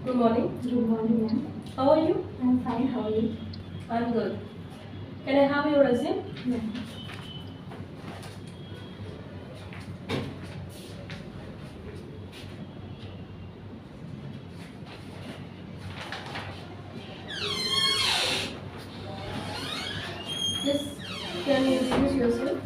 Good morning. Good morning, ma'am. How are you? I'm fine. How are you? I'm good. Can I have your resume? Yeah. Yes. Can you introduce yourself?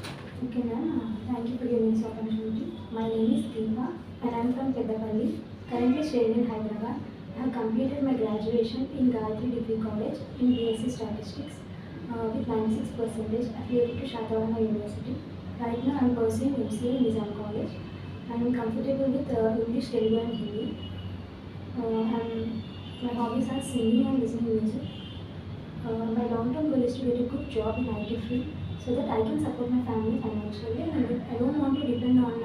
Okay, ma'am. Thank you for giving this opportunity. My name is Deepa and I'm from Peddapalli, currently staying in Hyderabad. I have completed my graduation in Gayatri Degree College in BSc Statistics with 96% affiliated to Shatavana University. Right now, I'm pursuing MCA in Nizam College. I'm comfortable with English, Telugu, and Hindi. And my hobbies are singing and listening music. My long-term goal is to get a good job in IT field so that I can support my family financially and I don't want to depend on I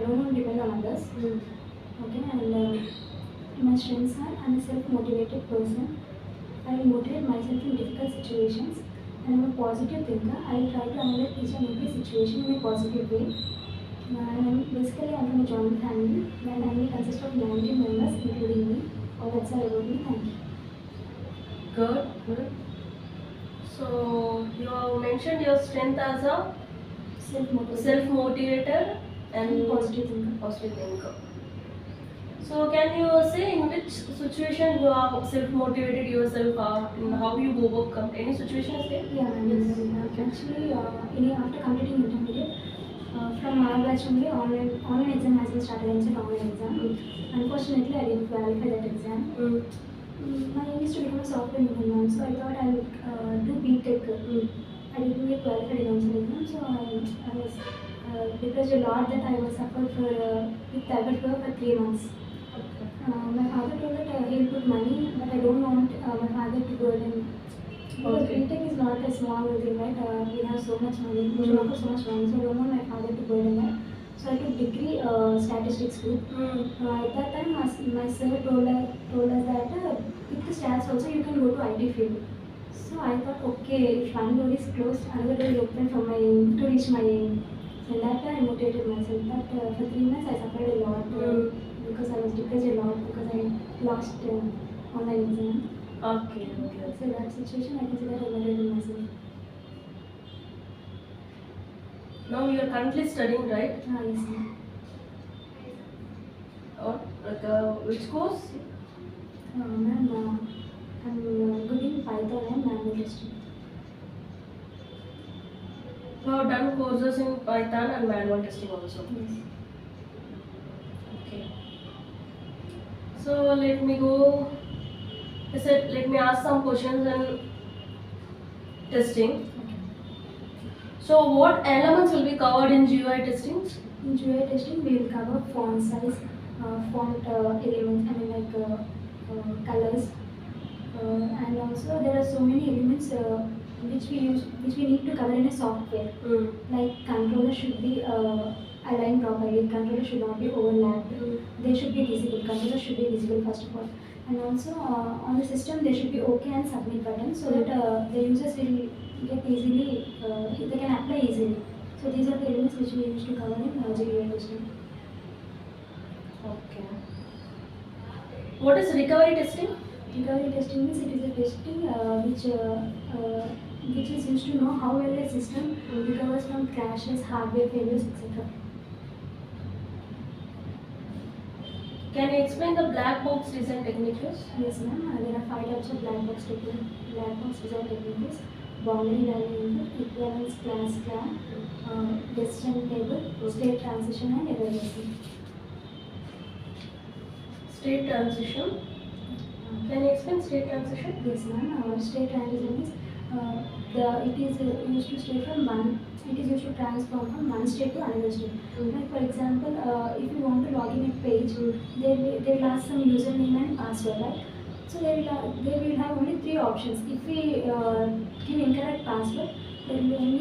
don't want to depend on others. Okay, and my strengths are I'm a self-motivated person. I will motivate myself in difficult situations and I'm a positive thinker. I will try to analyze each and every situation in a positive way. Basically, I'm from a joint family. My family consists of 19 members, including me. All that's all about me. Thank you. Good. So you have mentioned your strength as a self-motivator and Positive thinker. So can you say in which situation you are self-motivated yourself and how you overcome any situation is there? Yeah, actually, after completing intermediate, from our batch only online exam has been started. Inside online exam. Unfortunately, I didn't qualify that exam. My aim is to become a software engineer, so I thought I would do BTech. I didn't get qualified in engineering, so I was depressed a lot that I was suffered with typhoid fever for 3 months. My father told that he'll put money, but I don't want my father to burden. Because BTech is not a small thing, right? We have so much money, we should offer so much money, so I don't want my father to burden that. So I took degree statistics group. At that time, my sir told us that with the stats also you can go to IT field. So I thought, okay, if one door is closed, another door is open for my aim, to reach my aim. So that time I motivated myself. But for 3 months I suffered a lot because I was depressed a lot because I lost online exam. Okay. So that situation I can say that I motivated myself. Now you are currently studying, right? Yes, ma'am. Or which course? Ma'am, I'm good in Python and manual testing. You have done courses in Python and manual testing also. Yes. Okay. So let me go. Let me ask some questions on testing. Okay. So what elements will be covered in GUI testing? In GUI testing, we will cover font size, font elements, colors, and also there are so many elements which we need to cover in a software. Like controller should be aligned properly. Controller should not be overlapped. They should be visible. Controller should be visible first of all, and also on the system there should be OK and submit button so that the users will get easily. They can apply easily. So these are the elements which we used to cover in GUI testing. Okay. What is recovery testing? Recovery testing means it is a testing which is used to know how well a system recovers from crashes, hardware failures, etc. Can you explain the black box design techniques? Yes, ma'am. There are 5 types of black box design techniques: boundary diagram, equivalence class decision table, state transition, and error message. State transition. Can you explain state transition? Yes, ma'am. State transition is it is used to state from one. It is used to transform from one state to another state. Like for example, if you want to log in a page, they will ask some username and password, right? So they will have only 3 options. If we give incorrect password, they will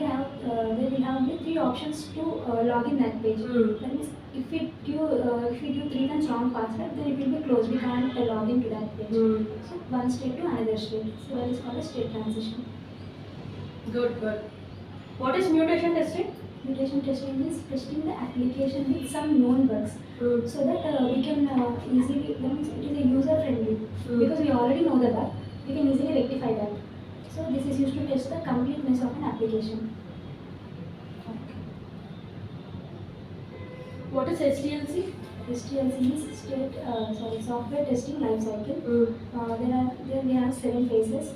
have only 3 options to log in that page. That means if we give 3 times wrong password, then it will be closed. We can't log into that page. So one state to another state. So that is called a state transition. Good. What is mutation testing? Mutation testing is testing the application with some known bugs. so that we can easily, that means it is a user friendly, because we already know the bug, we can easily rectify that. So this is used to test the completeness of an application. What is STLC? STLC is software testing life cycle. There are 7 phases: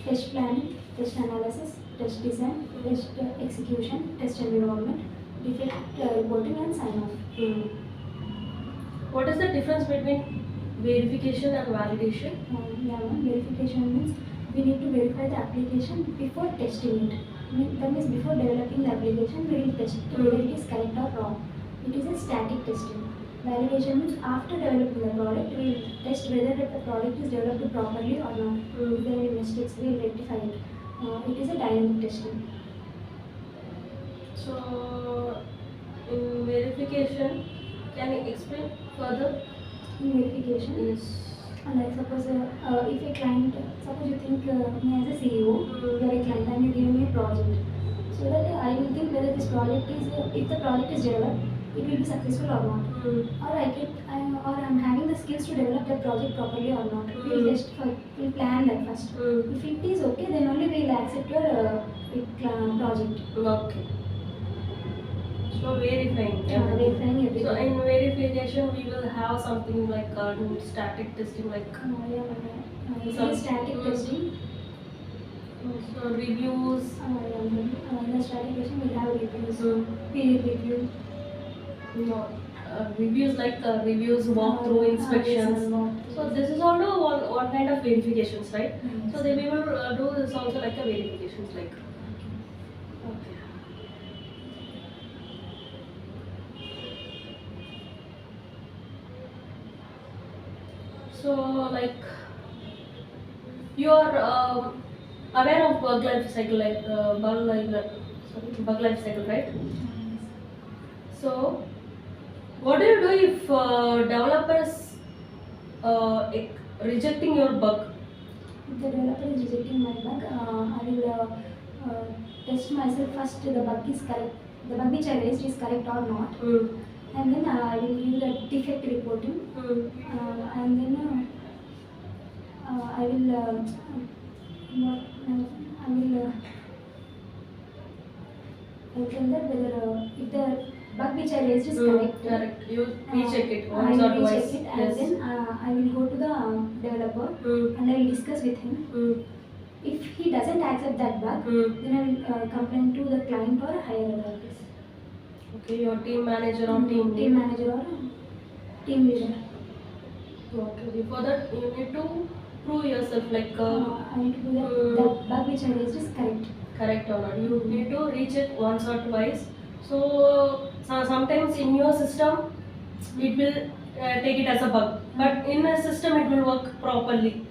test planning, test analysis, test design, test execution, test environment, defect reporting, and sign off. What is the difference between verification and validation? Verification means we need to verify the application before testing it. That means before developing the application, we will test whether it is correct or wrong. It is a static testing. Validation means after developing the product, we will test whether the product is developed properly or not. If there are any mistakes, we will rectify it. It is a dynamic testing. So, in verification, can you explain further? In verification, Yes. like suppose if a client, suppose you think me as a CEO, you are a client and you give me a project. So that I will think whether this project is, if the project is developed, it will be successful or not. Or I'm having the skills to develop that project properly or not. We'll test for, we'll plan that first. If it is okay, then only we'll accept your project. Okay. So verifying. Verifying everything. So in verification, we will have something like static testing, like It is static testing. so reviews. The static testing will have reviews, peer review. No, reviews like reviews, walkthrough, inspections. So this is also one kind of verifications, right? So they will do this also like a verifications, like. Okay. So like you are aware of bug life cycle, like bug life cycle, right? So what do you do if developers rejecting your bug? If the developer is rejecting my bug, I will test myself first the bug is correct, the bug which I raised is correct or not, and then I will give the defect reporting, and then I will I will tell that whether if the bug which I raised is correct. Correct. You recheck it I once will or twice. recheck it, and Yes. then I will go to the developer and I will discuss with him. If he doesn't accept that bug, then I will complain to the client or higher authorities. Okay, your team manager or team lead. Team manager or team leader. Okay, before that you need to prove yourself, like I need to do that bug which I raised is correct. correct or not. You need to recheck once or twice. So sometimes in your system it will take it as a bug, but in a system it will work properly.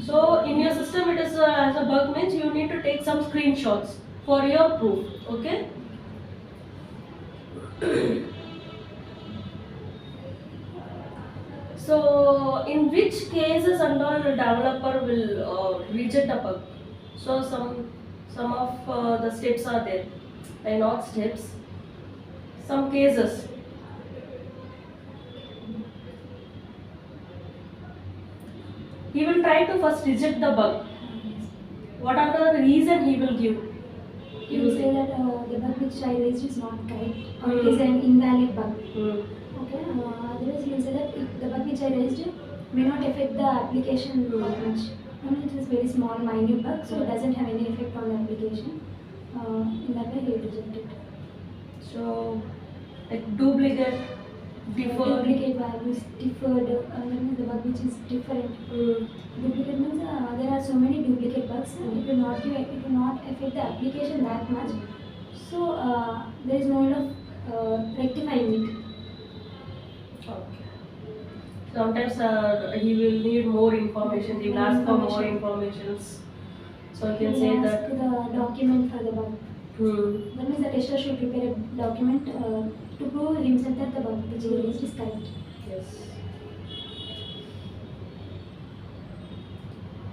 So in your system it is as a bug means you need to take some screenshots for your proof. Okay. So in which cases and all the developer will reject a bug? So some of the steps are there, and not steps. Some cases. He will try to first reject the bug. What are the reason he will give? He will say that the bug which I raised is not correct, or it is an invalid bug. Okay. Otherwise, he will say that if the bug which I raised may not affect the application that much. I mean, it is very small, minute bug, so it doesn't have any effect on the application. In that way, he will reject it. So, like duplicate, deferred. Duplicate values, deferred, the bug which is different. Duplicate means there are so many duplicate bugs, and it will not affect the application that much. So there is no need of rectifying it. Okay. Sometimes he will need more information. He will ask for more informations. So you can He say will that. ask the document for the bug. That means the tester should prepare a document to prove himself that the bug which he raised is correct. Yes.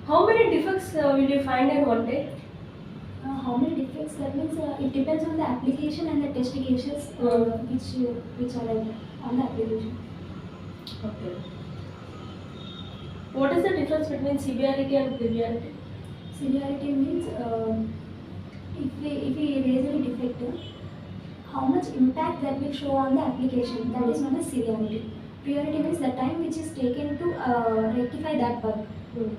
How many defects will you find in one day? How many defects? That means it depends on the application and the test cases which are on the application. Okay. What is the difference between severity and triviality? Severity means if we raise any defect, how much impact that will show on the application, that is known as severity. Priority means the time which is taken to rectify that bug.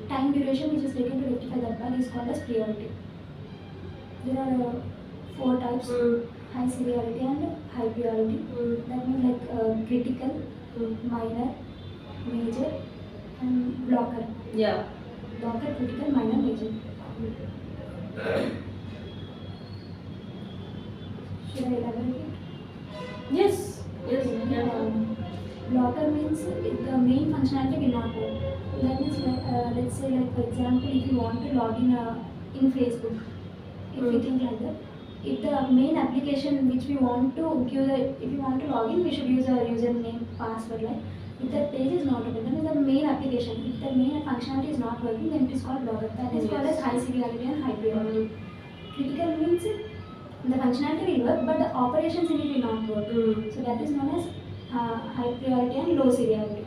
Time duration which is taken to rectify that bug is called as priority. There are 4 types: high severity and high priority. That means like critical, minor, major, and blocker. Yeah. Blocker, critical, minor, major. Should I elaborate? Yes. Yes. Yeah. Blocker means the main functionality will not work. That means let's say, like for example, if you want to log in Facebook, if we think like that, if the main application which we want to give if you want to log in, we should use a username, password, like. If that page is not open, then the main application, if the main functionality is not working, then it is called blocker. That is called as high severity and high priority. Critical means the functionality will work, but the operations in it will not work. So that is known as high priority and low severity.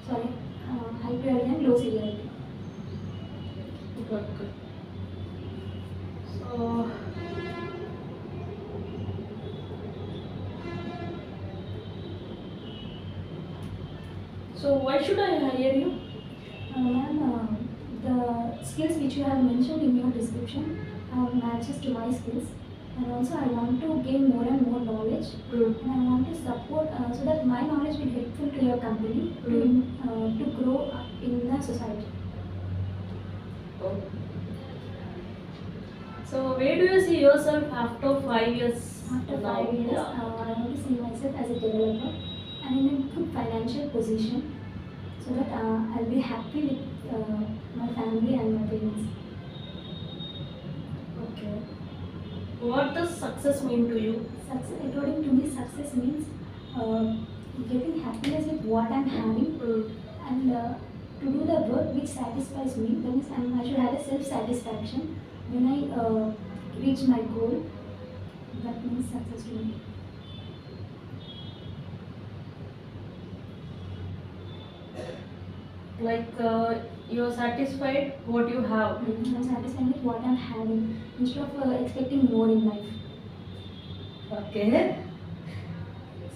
Sorry, high priority and low severity. Good, good. So, why should I hire you? Ma'am, the skills which you have mentioned in your description matches to my skills, and also I want to gain more and more knowledge, and I want to support so that my knowledge will helpful to your company to grow in the society. Oh. So, where do you see yourself after 5 years? After now? 5 years, Yeah. I want to see myself as a developer and in a good financial position, so that I'll be happy with my family and my parents. Okay. What does success mean to you? Success, according to me, success means getting happiness with what I'm having, and to do the work which satisfies me. That means I should have a self-satisfaction when I reach my goal. That means success to me. Like you're satisfied what you have. I'm satisfied with what I'm having instead of expecting more in life. Okay.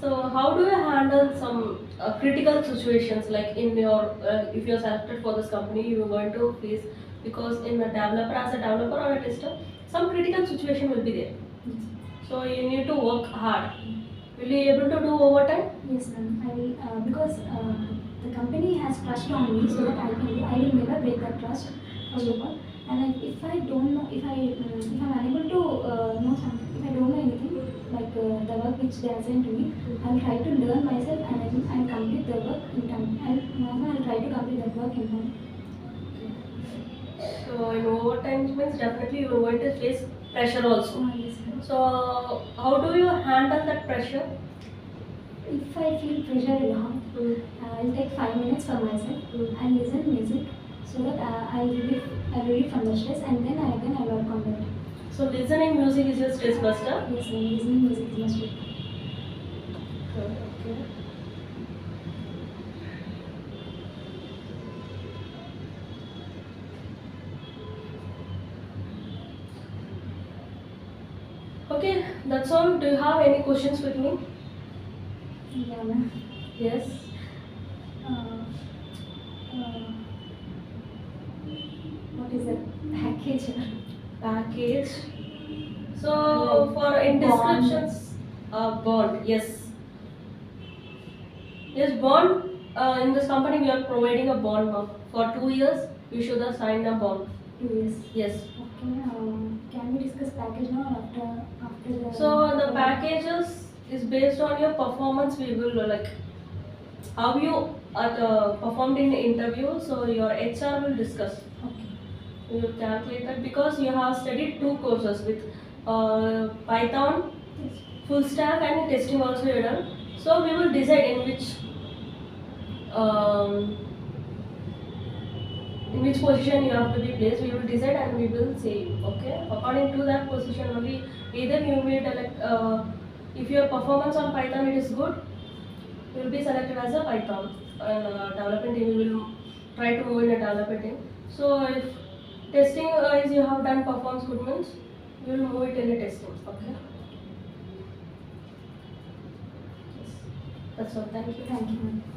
So how do you handle some critical situations, like in your if you're selected for this company, you're going to face, because in a developer, as a developer or a tester, some critical situation will be there. Yes. So you need to work hard. Will you be able to do overtime? Yes, ma'am. I will because the company has trust on me, so that I will never break that trust. First of all, and if I don't know, if I'm unable to know something, if I don't know anything, like the work which they assign to me, I'll try to learn myself, and I'll complete the work in time. I'll try to complete that work in time. So in overtime means definitely you're going to face pressure also. Yes, ma'am. So how do you handle that pressure? If I feel pressure a lot, I'll take 5 minutes for myself and listen music, so that I'll relieve from the stress, and then I work on that. So listening music is your stress buster? Yes, ma'am. Listening music is must be. Okay. Okay, that's all. Do you have any questions with me? Yeah, ma'am. Yes. What is the package? Package. So for in Bond. descriptions, bond. Yes. Yes, bond. In this company, we are providing a bond now. For 2 years. You should have signed a bond. 2 years. Yes. Okay. Can we discuss package now or after the? So the packages is based on your performance. We will like how you performed in the interview. So your HR will discuss. Okay. We will calculate that, because you have studied 2 courses with Python, Yes. full stack, and testing also you done. So we will decide in which position you have to be placed. We will decide and we will say, okay, according to that position only, either you will elect if your performance on Python it is good, you will be selected as a Python development team. You will try to move in a development team. So if testing is you have done performs good means you will move it in a testing. Okay. Yes. That's all. Thank you. Thank you, ma'am.